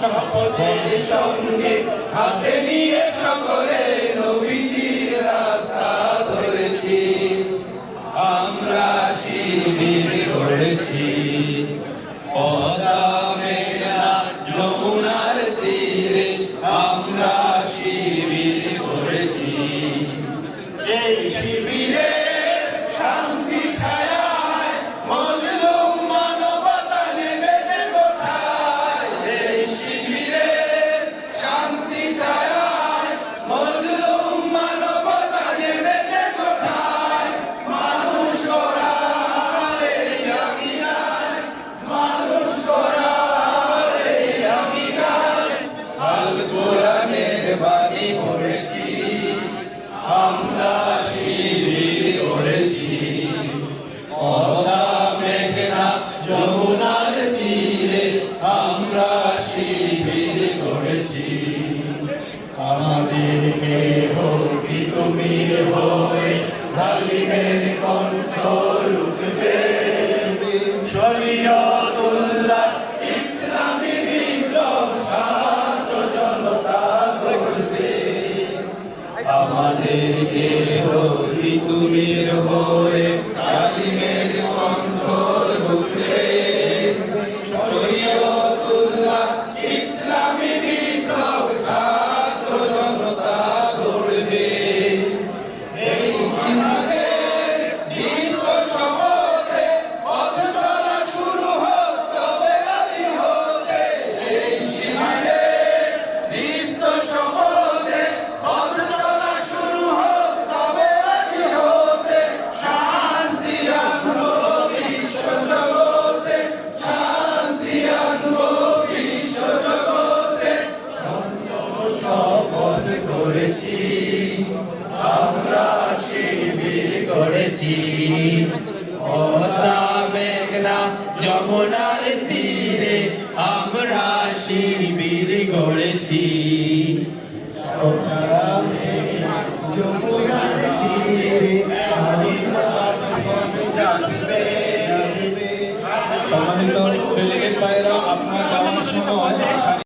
শপথের সঙ্গে হাতে নিয়ে সকলে নবীজির রাস্তা ধরেছি, আমরা শিবির গড়েছি। পদ্মা মেঘনা যমুনার তীরে আমরা শিবির গড়েছি। এই শিবিরে শান্তি ছায়ায় মজলুম মানবতা নেমেছে কোঠায়। এই শিবিরে শান্তি ছায়ায় মজলুম মানবতা নেমেছে কোঠায়। মানুষ গড়ার এই আঙিনায়, মানুষ গড়ার এই আঙিনায় আল কোরআনের বাণী পড়েছি, আমরা শিবির গড়েছি। পদ্মা মেঘনা যমুনার তীরে আমরা শিবির গড়েছি। আমাদেরকে ভক্তি তুমির হয়ে জালিমের কণ্ঠ রুখবে। শরীয়তুল্লাহ ইসলামী বিপ্লব ছাত্র জনতা গড়বে। আমাদেরকে ভক্তি তুমির হয়ে জালিমের কণ্ঠ রুখবে। শরীয়তুল্লাহ ইসলামী বিপ্লব ছাত্র জনতা গড়বে। এই জিহাদের দীর্ঘ শপথে পথ চলা শুরু হোক তবে আদি হতে। এই জিহাদের দীর্ঘ শপথে পথ চলা শুরু হোক তবে আদি হতে। শান্তি আনবো বিশ্ব জগতে, শান্তি আনবো বিশ্ব জগতে। শপথ করেছি, আমরা শিবির গড়েছি। পদ্মা মেঘনা যমুনার তীরে আমরা শিবির গড়েছি।